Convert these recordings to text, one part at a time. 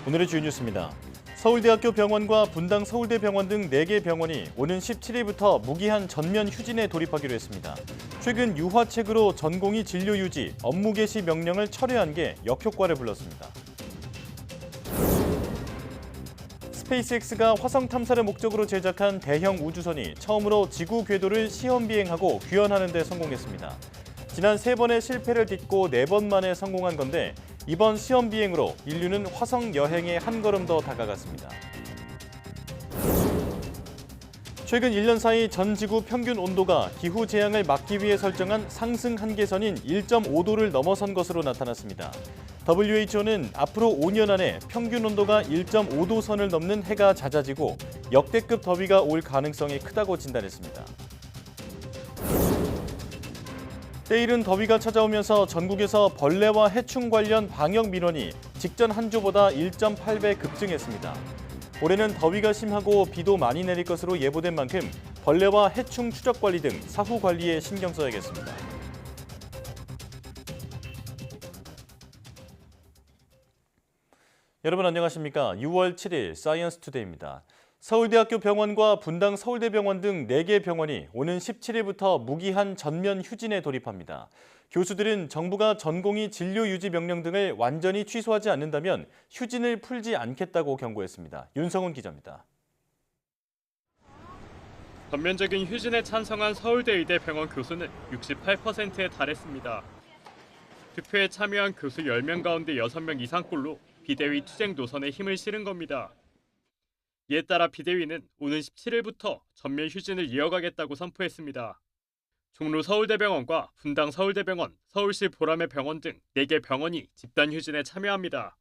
오늘의 주요 뉴스입니다. 서울대학교 병원과 분당 서울대병원 등 4개 병원이 오는 17일부터 무기한 전면 휴진에 돌입하기로 했습니다. 최근 유화책으로 전공의 진료 유지, 업무 개시 명령을 철회한 게 역효과를 불렀습니다. 스페이스X가 화성 탐사를 목적으로 제작한 대형 우주선이 처음으로 지구 궤도를 시험 비행하고 귀환하는 데 성공했습니다. 지난 3번의 실패를 딛고 4번 만에 성공한 건데 이번 시험 비행으로 인류는 화성 여행에 한 걸음 더 다가갔습니다. 최근 1년 사이 전 지구 평균 온도가 기후 재앙을 막기 위해 설정한 상승 한계선인 1.5도를 넘어선 것으로 나타났습니다. WHO는 앞으로 5년 안에 평균 온도가 1.5도 선을 넘는 해가 잦아지고 역대급 더위가 올 가능성이 크다고 진단했습니다. 때이른 더위가 찾아오면서 전국에서 벌레와 해충 관련 방역 민원이 직전 한 주보다 1.8배 급증했습니다. 올해는 더위가 심하고 비도 많이 내릴 것으로 예보된 만큼 벌레와 해충 추적 관리 등 사후 관리에 신경 써야겠습니다. 여러분 안녕하십니까? 6월 7일 사이언스 투데이입니다. 서울대학교 병원과 분당 서울대병원 등 4개 병원이 오는 17일부터 무기한 전면 휴진에 돌입합니다. 교수들은 정부가 전공의 진료 유지 명령 등을 완전히 취소하지 않는다면 휴진을 풀지 않겠다고 경고했습니다. 윤성훈 기자입니다. 전면적인 휴진에 찬성한 서울대의대병원 교수는 68%에 달했습니다. 투표에 참여한 교수 10명 가운데 6명 이상꼴로 비대위 투쟁 노선에 힘을 실은 겁니다. 이에 따라 비대위는 오는 17일부터 전면 휴진을 이어가겠다고 선포했습니다. 종로 서울대병원과 분당 서울대병원, 서울시 보라매 병원 등 4개 병원이 집단 휴진에 참여합니다.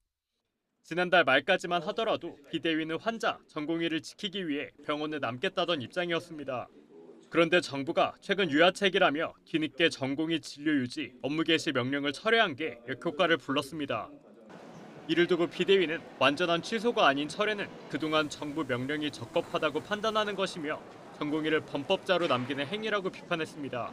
지난달 말까지만 하더라도 비대위는 환자, 전공의를 지키기 위해 병원에 남겠다던 입장이었습니다. 그런데 정부가 최근 유야책이라며 뒤늦게 전공의 진료 유지, 업무 개시 명령을 철회한 게 역효과를 불렀습니다. 이를 두고 비대위는 완전한 취소가 아닌 철회는 그동안 정부 명령이 적법하다고 판단하는 것이며 전공의를 범법자로 남기는 행위라고 비판했습니다.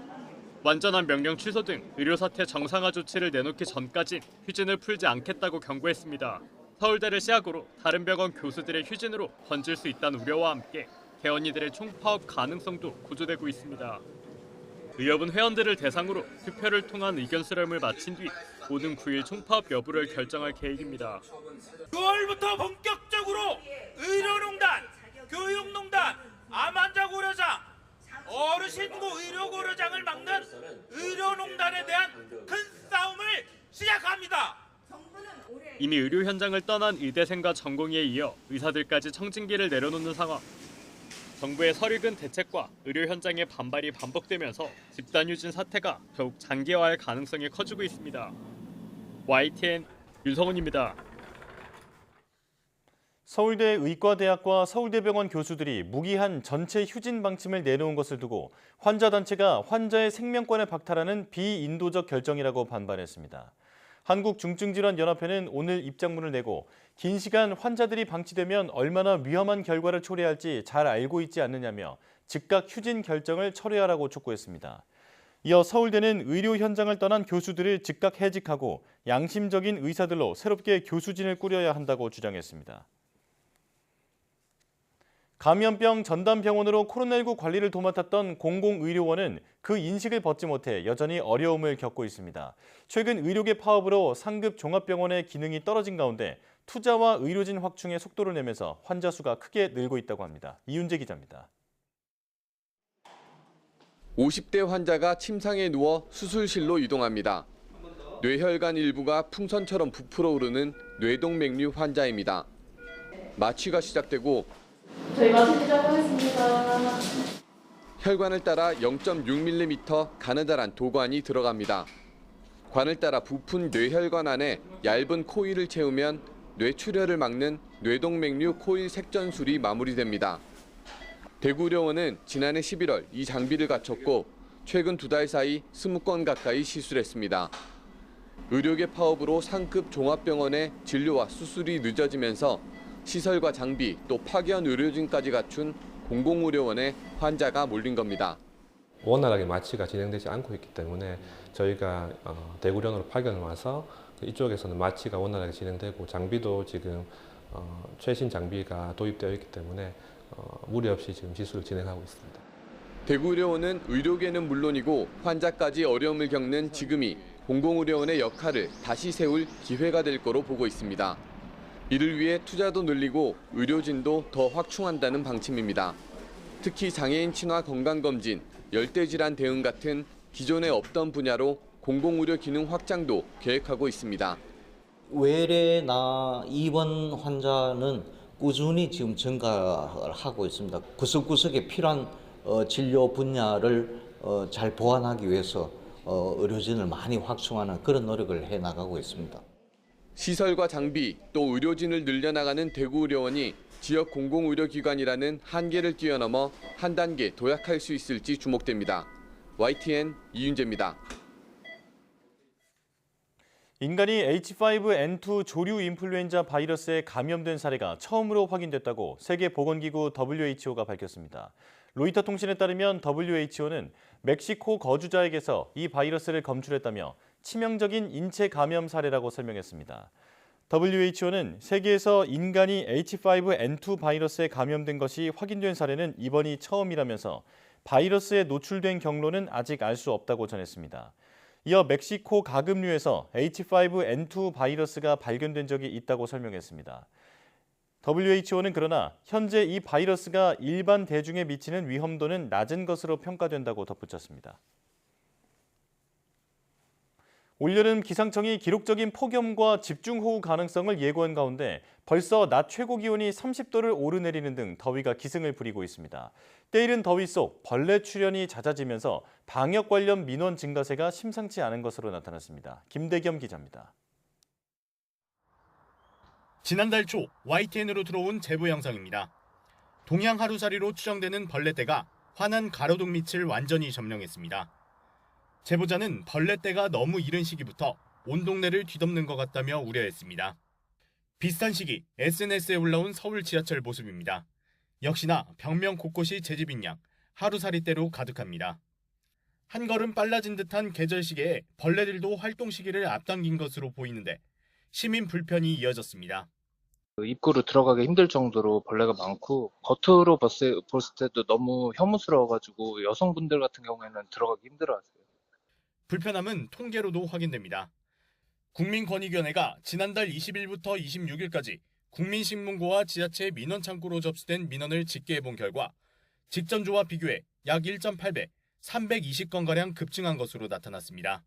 완전한 명령 취소 등 의료사태 정상화 조치를 내놓기 전까진 휴진을 풀지 않겠다고 경고했습니다. 서울대를 시작으로 다른 병원 교수들의 휴진으로 번질 수 있다는 우려와 함께 개원이들의 총파업 가능성도 고조되고 있습니다. 의협은 회원들을 대상으로 투표를 통한 의견 수렴을 마친 뒤 오는 9일 총파업 여부를 결정할 계획입니다. 6월부터 본격적으로 의료농단, 교육농단, 암환자고려장, 어르신고 의료고려장을 막는 의료농단에 대한 큰 싸움을 시작합니다. 이미 의료 현장을 떠난 의대생과 전공의에 이어 의사들까지 청진기를 내려놓는 상황. 정부의 서류근 대책과 의료 현장의 반발이 반복되면서 집단 휴진 사태가 더욱 장기화할 가능성이 커지고 있습니다. YTN 윤성훈입니다. 서울대 의과대학과 서울대병원 교수들이 무기한 전체 휴진 방침을 내놓은 것을 두고 환자단체가 환자의 생명권을 박탈하는 비인도적 결정이라고 반발했습니다. 한국중증질환연합회는 오늘 입장문을 내고 긴 시간 환자들이 방치되면 얼마나 위험한 결과를 초래할지 잘 알고 있지 않느냐며 즉각 휴진 결정을 철회하라고 촉구했습니다. 이어 서울대는 의료 현장을 떠난 교수들을 즉각 해직하고 양심적인 의사들로 새롭게 교수진을 꾸려야 한다고 주장했습니다. 감염병 전담병원으로 코로나19 관리를 도맡았던 공공의료원은 그 인식을 벗지 못해 여전히 어려움을 겪고 있습니다. 최근 의료계 파업으로 상급 종합병원의 기능이 떨어진 가운데 투자와 의료진 확충에 속도를 내면서 환자 수가 크게 늘고 있다고 합니다. 이윤재 기자입니다. 50대 환자가 침상에 누워 수술실로 이동합니다. 뇌혈관 일부가 풍선처럼 부풀어 오르는 뇌동맥류 환자입니다. 마취가 시작되고 저희 마취 시작하겠습니다. 혈관을 따라 0.6mm 가느다란 도관이 들어갑니다. 관을 따라 부푼 뇌혈관 안에 얇은 코일을 채우면 뇌출혈을 막는 뇌동맥류 코일 색전술이 마무리됩니다. 대구의료원은 지난해 11월 이 장비를 갖췄고 최근 2달 사이 20건 가까이 시술했습니다. 의료계 파업으로 상급 종합병원의 진료와 수술이 늦어지면서 시설과 장비 또 파견 의료진까지 갖춘 공공의료원에 환자가 몰린 겁니다. 원활하게 마취가 진행되지 않고 있기 때문에 저희가 대구련으로 파견을 와서 이쪽에서는 마취가 원활하게 진행되고 장비도 지금 최신 장비가 도입되어 있기 때문에 무리 없이 지금 시술을 진행하고 있습니다. 대구의료원은 의료계는 물론이고 환자까지 어려움을 겪는 지금이 공공의료원의 역할을 다시 세울 기회가 될 거로 보고 있습니다. 이를 위해 투자도 늘리고 의료진도 더 확충한다는 방침입니다. 특히 장애인 친화 건강검진, 열대질환 대응 같은 기존에 없던 분야로 공공의료 기능 확장도 계획하고 있습니다. 외래나 입원 환자는 꾸준히 지금 증가를 하고 있습니다. 구석구석에 필요한 진료 분야를 잘 보완하기 위해서 의료진을 많이 확충하는 그런 노력을 해나가고 있습니다. 시설과 장비, 또 의료진을 늘려나가는 대구의료원이 지역 공공의료기관이라는 한계를 뛰어넘어 한 단계 도약할 수 있을지 주목됩니다. YTN 이윤재입니다. 인간이 H5N2 조류 인플루엔자 바이러스에 감염된 사례가 처음으로 확인됐다고 세계보건기구 WHO가 밝혔습니다. 로이터 통신에 따르면 WHO는 멕시코 거주자에게서 이 바이러스를 검출했다며 치명적인 인체 감염 사례라고 설명했습니다. WHO는 세계에서 인간이 H5N2 바이러스에 감염된 것이 확인된 사례는 이번이 처음이라면서 바이러스에 노출된 경로는 아직 알 수 없다고 전했습니다. 이어 멕시코 가금류에서 H5N2 바이러스가 발견된 적이 있다고 설명했습니다. WHO는 그러나 현재 이 바이러스가 일반 대중에 미치는 위험도는 낮은 것으로 평가된다고 덧붙였습니다. 올여름 기상청이 기록적인 폭염과 집중호우 가능성을 예고한 가운데 벌써 낮 최고 기온이 30도를 오르내리는 등 더위가 기승을 부리고 있습니다. 때이른 더위 속 벌레 출현이 잦아지면서 방역 관련 민원 증가세가 심상치 않은 것으로 나타났습니다. 김대겸 기자입니다. 지난달 초 YTN으로 들어온 제보 영상입니다. 동양 하루살이로 추정되는 벌레떼가 환한 가로등 밑을 완전히 점령했습니다. 제보자는 벌레떼가 너무 이른 시기부터 온 동네를 뒤덮는 것 같다며 우려했습니다. 비슷한 시기 SNS에 올라온 서울 지하철 모습입니다. 역시나 벽면 곳곳이 제집인 양 하루살이떼로 가득합니다. 한 걸음 빨라진 듯한 계절 시기에 벌레들도 활동 시기를 앞당긴 것으로 보이는데 시민 불편이 이어졌습니다. 입구로 들어가기 힘들 정도로 벌레가 많고 겉으로 봤을 때도 너무 혐오스러워가지고 여성분들 같은 경우에는 들어가기 힘들어하세요. 불편함은 통계로도 확인됩니다. 국민권익위원회가 지난달 20일부터 26일까지 국민신문고와 지자체 민원창구로 접수된 민원을 집계해본 결과 직전주와 비교해 약 1.8배, 320건가량 급증한 것으로 나타났습니다.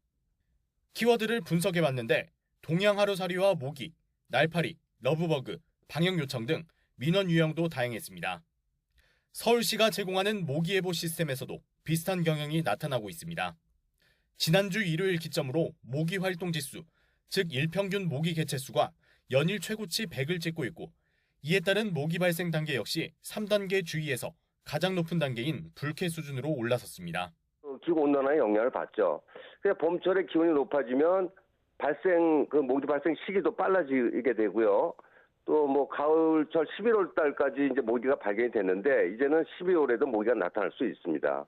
키워드를 분석해봤는데 동양하루살이와 모기, 날파리, 러브버그, 방역요청 등 민원 유형도 다양했습니다. 서울시가 제공하는 모기예보 시스템에서도 비슷한 경향이 나타나고 있습니다. 지난주 일요일 기점으로 모기 활동 지수, 즉 일평균 모기 개체수가 연일 최고치 100을 찍고 있고 이에 따른 모기 발생 단계 역시 3단계 주의에서 가장 높은 단계인 불쾌 수준으로 올라섰습니다. 기후온난화의 영향을 받죠. 그냥 봄철에 기온이 높아지면 모기 발생 시기도 빨라지게 되고요. 또 가을철 11월 달까지 이제 모기가 발견이 됐는데 이제는 12월에도 모기가 나타날 수 있습니다.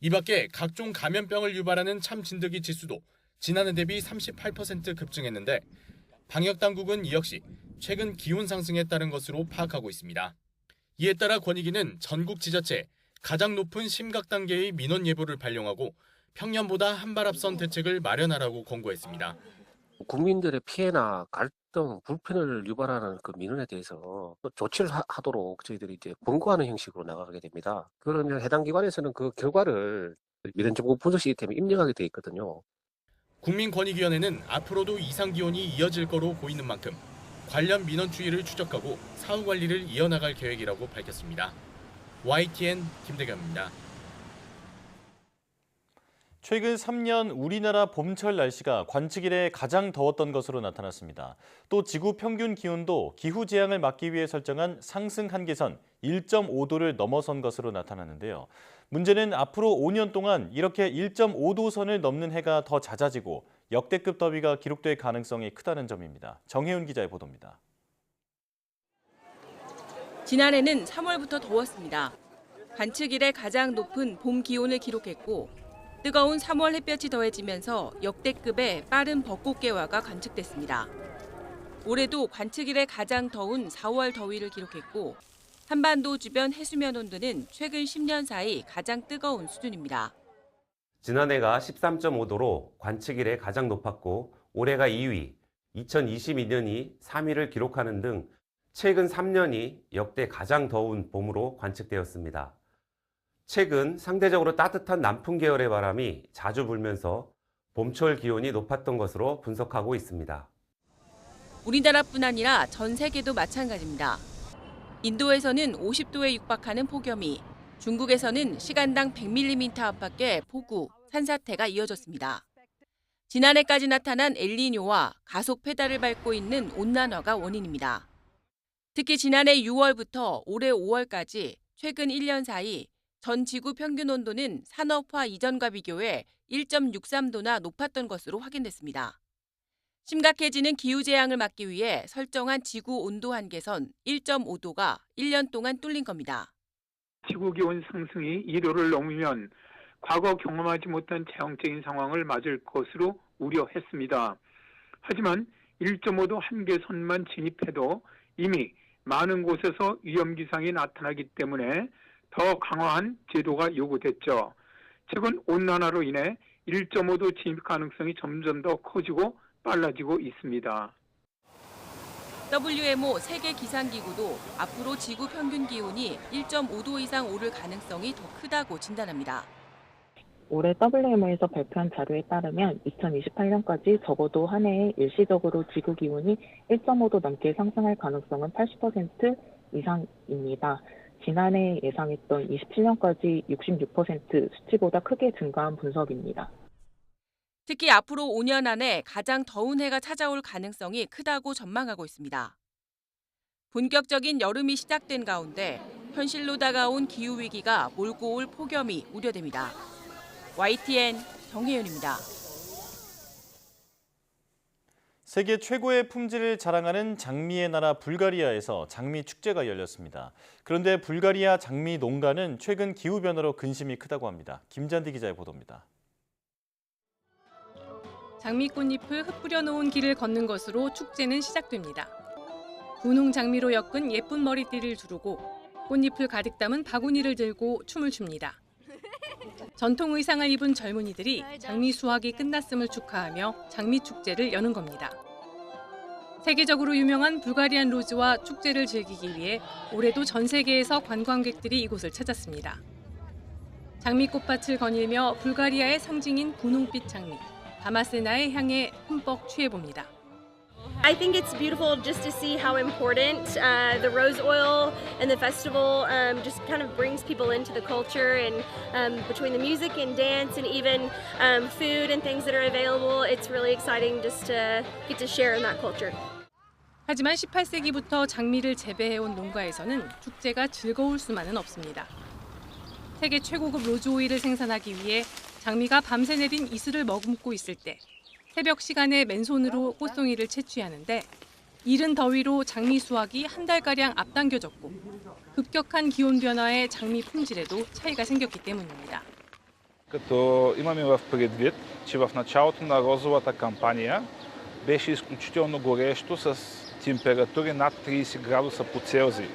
이 밖에 각종 감염병을 유발하는 참진드기 지수도 지난해 대비 38% 급증했는데 방역당국은 이 역시 최근 기온 상승에 따른 것으로 파악하고 있습니다. 이에 따라 권익위는 전국 지자체에 가장 높은 심각 단계의 민원 예보를 발령하고 평년보다 한 발 앞선 대책을 마련하라고 권고했습니다. 국민들의 피해나 갈등, 불편을 유발하는 그 민원에 대해서 조치를 하도록 저희들이 이제 권고하는 형식으로 나가게 됩니다. 그러면 해당 기관에서는 그 결과를 민원정보 분석 시스템에 입력하게 돼 있거든요. 국민권익위원회는 앞으로도 이상 기온이 이어질 거로 보이는 만큼 관련 민원 추이를 추적하고 사후 관리를 이어나갈 계획이라고 밝혔습니다. YTN 김대겸입니다. 최근 3년 우리나라 봄철 날씨가 관측 이래 가장 더웠던 것으로 나타났습니다. 또 지구 평균 기온도 기후재앙을 막기 위해 설정한 상승 한계선 1.5도를 넘어선 것으로 나타났는데요. 문제는 앞으로 5년 동안 이렇게 1.5도 선을 넘는 해가 더 잦아지고 역대급 더위가 기록될 가능성이 크다는 점입니다. 정혜윤 기자의 보도입니다. 지난해는 3월부터 더웠습니다. 관측 이래 가장 높은 봄 기온을 기록했고 뜨거운 3월 햇볕이 더해지면서 역대급의 빠른 벚꽃 개화가 관측됐습니다. 올해도 관측 이래 가장 더운 4월 더위를 기록했고 한반도 주변 해수면 온도는 최근 10년 사이 가장 뜨거운 수준입니다. 지난해가 13.5도로 관측 이래 가장 높았고 올해가 2위, 2022년이 3위를 기록하는 등 최근 3년이 역대 가장 더운 봄으로 관측되었습니다. 최근 상대적으로 따뜻한 남풍 계열의 바람이 자주 불면서 봄철 기온이 높았던 것으로 분석하고 있습니다. 우리나라뿐 아니라 전 세계도 마찬가지입니다. 인도에서는 50도에 육박하는 폭염이, 중국에서는 시간당 100mm 안팎의 폭우, 산사태가 이어졌습니다. 지난해까지 나타난 엘니뇨와 가속 페달을 밟고 있는 온난화가 원인입니다. 특히 지난해 6월부터 올해 5월까지 최근 1년 사이 전 지구 평균 온도는 산업화 이전과 비교해 1.63도나 높았던 것으로 확인됐습니다. 심각해지는 기후재앙을 막기 위해 설정한 지구 온도 한계선 1.5도가 1년 동안 뚫린 겁니다. 지구기온 상승이 2도를 넘으면 과거 경험하지 못한 재앙적인 상황을 맞을 것으로 우려했습니다. 하지만 1.5도 한계선만 진입해도 이미 많은 곳에서 위험기상이 나타나기 때문에 더 강화한 제도가 요구됐죠. 최근 온난화로 인해 1.5도 진입 가능성이 점점 더 커지고 빨라지고 있습니다. WMO 세계기상기구도 앞으로 지구 평균 기온이 1.5도 이상 오를 가능성이 더 크다고 진단합니다. 올해 WMO에서 발표한 자료에 따르면 2028년까지 적어도 한 해에 일시적으로 지구 기온이 1.5도 넘게 상승할 가능성은 80% 이상입니다. 지난해 예상했던 27년까지 66% 수치보다 크게 증가한 분석입니다. 특히 앞으로 5년 안에 가장 더운 해가 찾아올 가능성이 크다고 전망하고 있습니다. 본격적인 여름이 시작된 가운데 현실로 다가온 기후위기가 몰고 올 폭염이 우려됩니다. YTN 정혜윤입니다. 세계 최고의 품질을 자랑하는 장미의 나라 불가리아에서 장미 축제가 열렸습니다. 그런데 불가리아 장미 농가는 최근 기후변화로 근심이 크다고 합니다. 김잔디 기자의 보도입니다. 장미 꽃잎을 흩뿌려 놓은 길을 걷는 것으로 축제는 시작됩니다. 분홍 장미로 엮은 예쁜 머리띠를 두르고 꽃잎을 가득 담은 바구니를 들고 춤을 춥니다. 전통 의상을 입은 젊은이들이 장미 수확이 끝났음을 축하하며 장미 축제를 여는 겁니다. 세계적으로 유명한 불가리안 로즈와 축제를 즐기기 위해 올해도 전 세계에서 관광객들이 이곳을 찾았습니다. 장미꽃밭을 거닐며 불가리아의 상징인 분홍빛 장미, 다마세나의 향에 흠뻑 취해봅니다. I think it's beautiful just to see how important the rose oil and the festival just kind of brings people into the culture, and between the music and dance and even food and things that are available, it's really exciting just to get to share in that culture. 하지만 18세기부터 장미를 재배해온 농가에서는 축제가 즐거울 수만은 없습니다. 세계 최고급 로즈 오일을 생산하기 위해 장미가 밤새 내린 이슬을 머금고 있을 때 새벽 시간에 맨손으로 꽃송이를 채취하는데 이른 더위로 장미 수확이 한 달가량 앞당겨졌고 급격한 기온 변화에 장미 품질에도 차이가 생겼기 때문입니다. Като имаме в предвид, че в началото на розовата кампания беше изключително горещо с температури над 30 градуса по Целзий.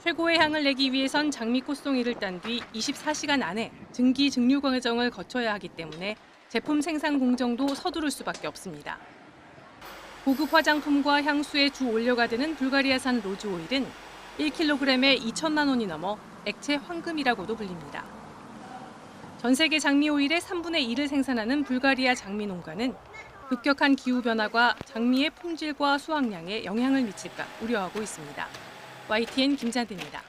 최고의 향을 내기 위해선 장미 꽃송이를 딴 뒤 24시간 안에 증기 증류 과정을 거쳐야 하기 때문에 제품 생산 공정도 서두를 수밖에 없습니다. 고급 화장품과 향수에 주 원료가 되는 불가리아산 로즈 오일은 1kg에 2천만 원이 넘어 액체 황금이라고도 불립니다. 전 세계 장미 오일의 3분의 1을 생산하는 불가리아 장미 농가는 급격한 기후 변화가 장미의 품질과 수확량에 영향을 미칠까 우려하고 있습니다. YTN 김잔디입니다.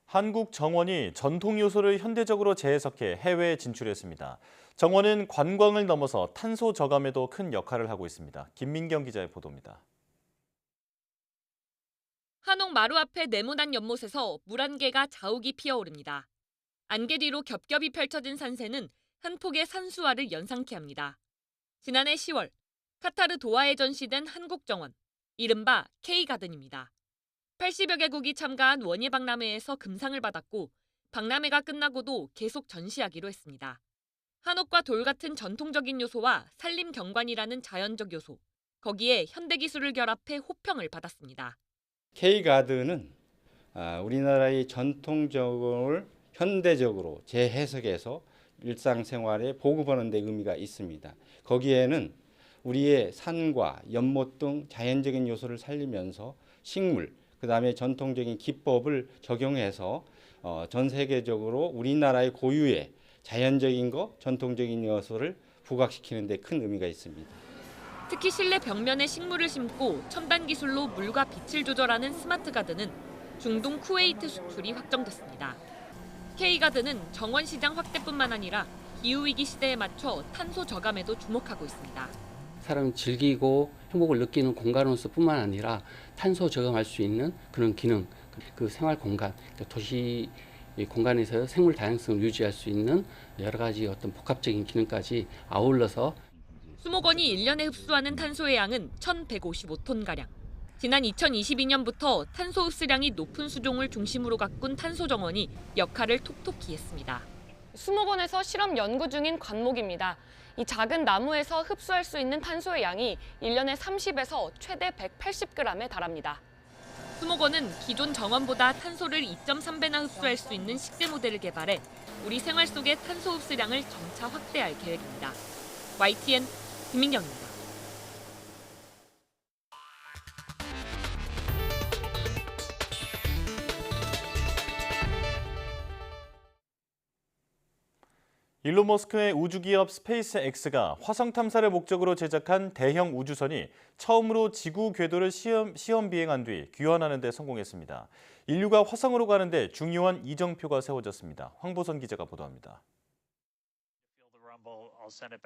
한국 정원이 전통 요소를 현대적으로 재해석해 해외에 진출했습니다. 정원은 관광을 넘어서 탄소 저감에도 큰 역할을 하고 있습니다. 김민경 기자의 보도입니다. 한옥 마루 앞의 네모난 연못에서 물 한 개가 자욱이 피어오릅니다. 안개 뒤로 겹겹이 펼쳐진 산세는 한 폭의 산수화를 연상케 합니다. 지난해 10월 카타르 도하에 전시된 한국 정원, 이른바 K가든입니다. 80여 개국이 참가한 원예 박람회에서 금상을 받았고 박람회가 끝나고도 계속 전시하기로 했습니다. 한옥과 돌 같은 전통적인 요소와 산림 경관이라는 자연적 요소, 거기에 현대 기술을 결합해 호평을 받았습니다. K가든은 우리나라의 전통적을 현대적으로 재해석해서 일상생활에 보급하는 데 의미가 있습니다. 거기에는 우리의 산과 연못 등 자연적인 요소를 살리면서 식물, 그다음에 전통적인 기법을 적용해서 전 세계적으로 우리나라의 고유의 자연적인 것, 전통적인 요소를 부각시키는 데 큰 의미가 있습니다. 특히 실내 벽면에 식물을 심고 첨단 기술로 물과 빛을 조절하는 스마트 가든은 중동 쿠웨이트 수출이 확정됐습니다. K가든은 정원 시장 확대뿐만 아니라 기후위기 시대에 맞춰 탄소 저감에도 주목하고 있습니다. 사람이 즐기고 행복을 느끼는 공간으로서뿐만 아니라 탄소 저감할 수 있는 그런 기능, 그 생활 공간, 도시 공간에서 생물 다양성을 유지할 수 있는 여러 가지 어떤 복합적인 기능까지 아울러서 수목원이 1년에 흡수하는 탄소의 양은 1,155톤가량. 지난 2022년부터 탄소 흡수량이 높은 수종을 중심으로 가꾼 탄소정원이 역할을 톡톡히 했습니다. 수목원에서 실험 연구 중인 관목입니다. 이 작은 나무에서 흡수할 수 있는 탄소의 양이 1년에 30에서 최대 180g에 달합니다. 수목원은 기존 정원보다 탄소를 2.3배나 흡수할 수 있는 식재 모델을 개발해 우리 생활 속의 탄소 흡수량을 점차 확대할 계획입니다. YTN 김민경입니다. 일론 머스크의 우주기업 스페이스X가 화성 탐사를 목적으로 제작한 대형 우주선이 처음으로 지구 궤도를 시험 비행한 뒤 귀환하는 데 성공했습니다. 인류가 화성으로 가는 데 중요한 이정표가 세워졌습니다. 황보선 기자가 보도합니다.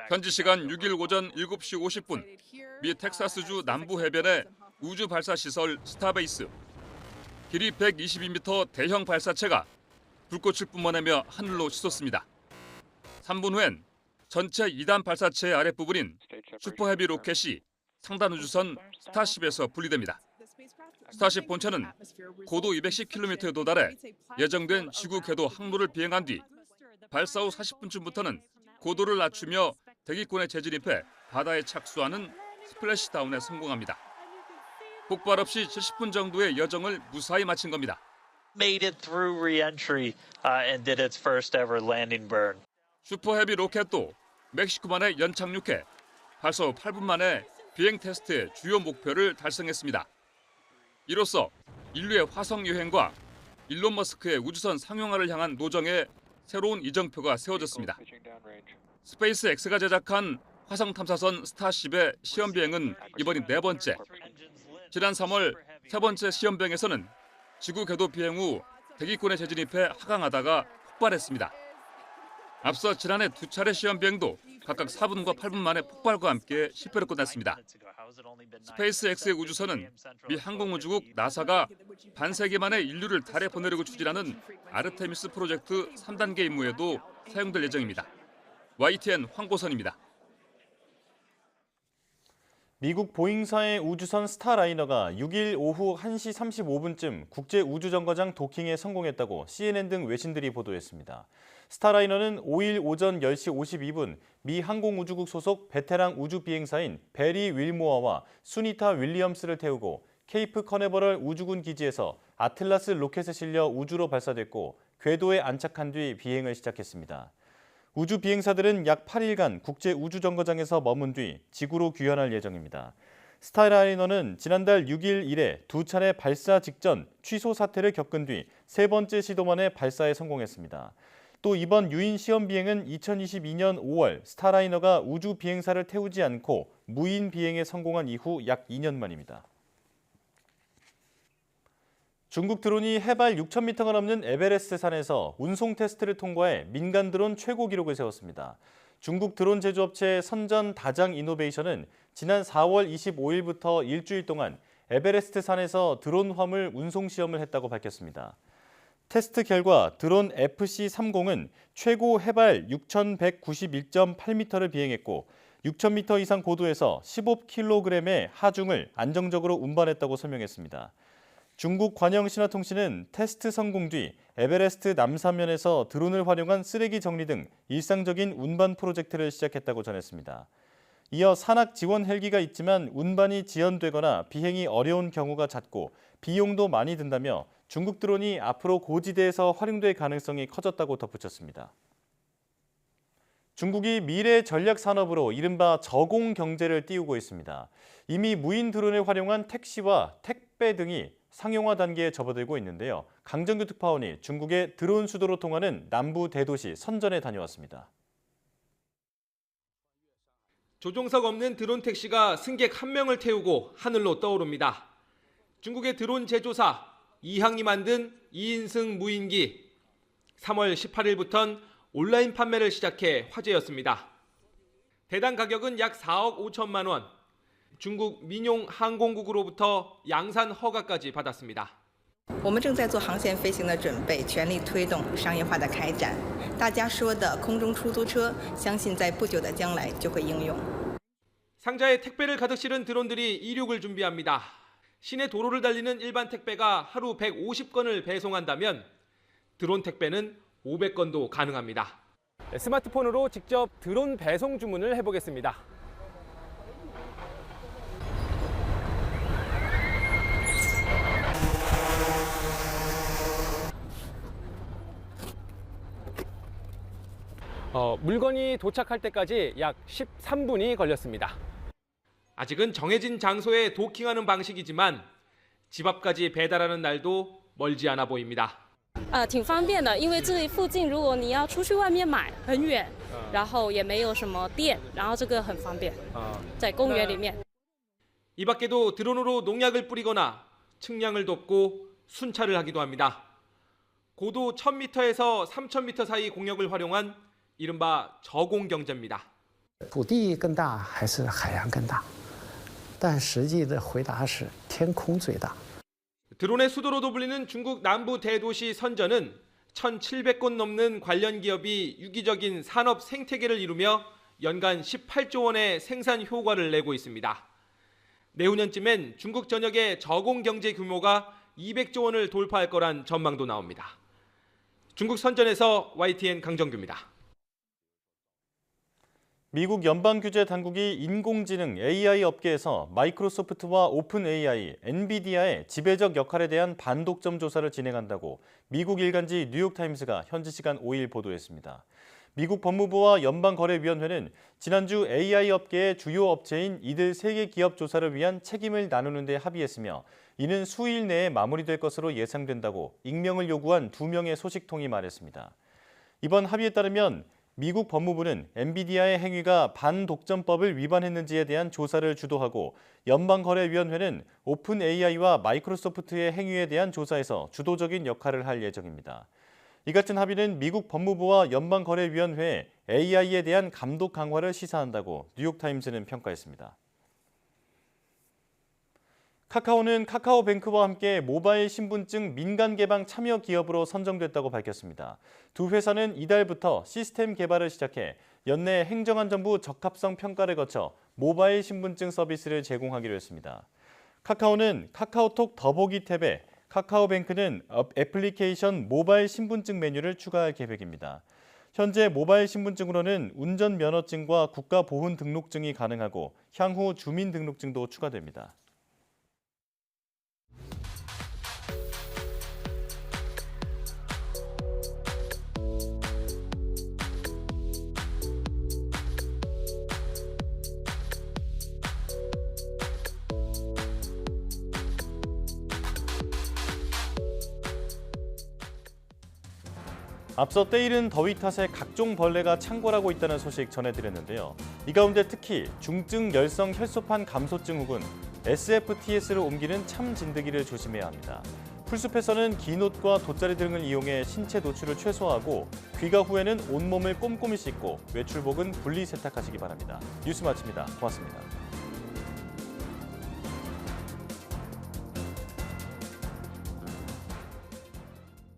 현지 시간 6일 오전 7시 50분, 미 텍사스주 남부 해변의 우주 발사 시설 스타베이스. 길이 122m 대형 발사체가 불꽃을 뿜어내며 하늘로 치솟습니다. 3분 후엔 전체 2단 발사체의 아랫부분인 슈퍼헤비 로켓이 상단 우주선 스타쉽에서 분리됩니다. 스타쉽 본체는 고도 210km에 도달해 예정된 지구 궤도 항로를 비행한 뒤 발사 후 40분쯤부터는 고도를 낮추며 대기권에 재진입해 바다에 착수하는 스플래시 다운에 성공합니다. 폭발 없이 70분 정도의 여정을 무사히 마친 겁니다. Made it through re-entry and did its first ever landing burn. 슈퍼헤비 로켓도 멕시코만에 연착륙해 발사 후 8분 만에 비행 테스트의 주요 목표를 달성했습니다. 이로써 인류의 화성 여행과 일론 머스크의 우주선 상용화를 향한 노정에 새로운 이정표가 세워졌습니다. 스페이스X가 제작한 화성 탐사선 스타쉽의 시험 비행은 이번이 4번째. 지난 3월 3번째 시험 비행에서는 지구 궤도 비행 후 대기권에 재진입해 하강하다가 폭발했습니다. 앞서 지난해 2차례 시험 비행도 각각 4분과 8분 만에 폭발과 함께 실패로 끝났습니다. 스페이스X의 우주선은 미 항공우주국 나사가 반세기 만에 인류를 달에 보내려고 추진하는 아르테미스 프로젝트 3단계 임무에도 사용될 예정입니다. YTN 황보선입니다. 미국 보잉사의 우주선 스타라이너가 6일 오후 1시 35분쯤 국제우주정거장 도킹에 성공했다고 CNN 등 외신들이 보도했습니다. 스타라이너는 5일 오전 10시 52분 미 항공우주국 소속 베테랑 우주비행사인 베리 윌모어와 수니타 윌리엄스를 태우고 케이프 커네버럴 우주군 기지에서 아틀라스 로켓에 실려 우주로 발사됐고 궤도에 안착한 뒤 비행을 시작했습니다. 우주 비행사들은 약 8일간 국제우주정거장에서 머문 뒤 지구로 귀환할 예정입니다. 스타라이너는 지난달 6일 이래 2차례 발사 직전 취소 사태를 겪은 뒤 3번째 시도 만에 발사에 성공했습니다. 또 이번 유인 시험 비행은 2022년 5월 스타라이너가 우주 비행사를 태우지 않고 무인 비행에 성공한 이후 약 2년 만입니다. 중국 드론이 해발 6,000m가 넘는 에베레스트 산에서 운송 테스트를 통과해 민간 드론 최고 기록을 세웠습니다. 중국 드론 제조업체 선전 다장 이노베이션은 지난 4월 25일부터 일주일 동안 에베레스트 산에서 드론 화물 운송 시험을 했다고 밝혔습니다. 테스트 결과 드론 FC30은 최고 해발 6,191.8m를 비행했고 6,000m 이상 고도에서 15kg의 하중을 안정적으로 운반했다고 설명했습니다. 중국 관영신화통신은 테스트 성공 뒤 에베레스트 남산면에서 드론을 활용한 쓰레기 정리 등 일상적인 운반 프로젝트를 시작했다고 전했습니다. 이어 산악 지원 헬기가 있지만 운반이 지연되거나 비행이 어려운 경우가 잦고 비용도 많이 든다며 중국 드론이 앞으로 고지대에서 활용될 가능성이 커졌다고 덧붙였습니다. 중국이 미래 전략 산업으로 이른바 저공 경제를 띄우고 있습니다. 이미 무인 드론을 활용한 택시와 택배 등이 상용화 단계에 접어들고 있는데요. 강정규 특파원이 중국의 드론 수도로 통하는 남부 대도시 선전에 다녀왔습니다. 조종석 없는 드론 택시가 승객 1명을 태우고 하늘로 떠오릅니다. 중국의 드론 제조사 이항이 만든 2인승 무인기. 3월 18일부터는 온라인 판매를 시작해 화제였습니다. 대당 가격은 약 4억 5천만 원. 중국 민용 항공국으로부터 양산 허가까지 받았습니다. 我们正在做航线飞行的准备，全力推动商业化的开展。大家说的空中出租车，相信在不久的将来就会应用。 상자에 택배를 가득 실은 드론들이 이륙을 준비합니다. 시내 도로를 달리는 일반 택배가 하루 150건을 배송한다면 드론 택배는 500건도 가능합니다. 스마트폰으로 직접 드론 배송 주문을 해보겠습니다. 물건이 도착할 때까지 약 13분이 걸렸습니다. 아직은 정해진 장소에 도킹하는 방식이지만 집 앞까지 배달하는 날도 멀지 않아 보입니다. 挺方便的，因为这里附近如果你要出去外面买很远，然后也没有什么店，然后这个很方便，在公园里面。 이 밖에도 드론으로 농약을 뿌리거나 측량을 돕고 순찰을 하기도 합니다. 고도 1000m에서 3000m 사이 공역을 활용한 이른바 저공 경제입니다. 土地更大还是海洋更大？但实际的回答是天空最大。 드론의 수도로도 불리는 중국 남부 대도시 선전은 1,700곳 넘는 관련 기업이 유기적인 산업 생태계를 이루며 연간 18조 원의 생산 효과를 내고 있습니다. 내후년쯤엔 중국 전역의 저공 경제 규모가 200조 원을 돌파할 거란 전망도 나옵니다. 중국 선전에서 YTN 강정규입니다. 미국 연방규제당국이 인공지능 AI 업계에서 마이크로소프트와 오픈 AI, 엔비디아의 지배적 역할에 대한 반독점 조사를 진행한다고 미국 일간지 뉴욕타임스가 현지 시간 5일 보도했습니다. 미국 법무부와 연방거래위원회는 지난주 AI 업계의 주요 업체인 이들 3개 기업 조사를 위한 책임을 나누는 데 합의했으며 이는 수일 내에 마무리될 것으로 예상된다고 익명을 요구한 2명의 소식통이 말했습니다. 이번 합의에 따르면 미국 법무부는 엔비디아의 행위가 반독점법을 위반했는지에 대한 조사를 주도하고 연방거래위원회는 오픈 AI와 마이크로소프트의 행위에 대한 조사에서 주도적인 역할을 할 예정입니다. 이 같은 합의는 미국 법무부와 연방거래위원회에 AI에 대한 감독 강화를 시사한다고 뉴욕타임스는 평가했습니다. 카카오는 카카오뱅크와 함께 모바일 신분증 민간 개방 참여 기업으로 선정됐다고 밝혔습니다. 두 회사는 이달부터 시스템 개발을 시작해 연내 행정안전부 적합성 평가를 거쳐 모바일 신분증 서비스를 제공하기로 했습니다. 카카오는 카카오톡 더보기 탭에 카카오뱅크는 애플리케이션 모바일 신분증 메뉴를 추가할 계획입니다. 현재 모바일 신분증으로는 운전면허증과 국가보훈등록증이 가능하고 향후 주민등록증도 추가됩니다. 앞서 때이른 더위 탓에 각종 벌레가 창궐하고 있다는 소식 전해드렸는데요. 이 가운데 특히 중증 열성 혈소판 감소증 혹은 SFTS를 옮기는 참진드기를 조심해야 합니다. 풀숲에서는 긴 옷과 돗자리 등을 이용해 신체 노출을 최소화하고 귀가 후에는 온몸을 꼼꼼히 씻고 외출복은 분리 세탁하시기 바랍니다. 뉴스 마칩니다. 고맙습니다.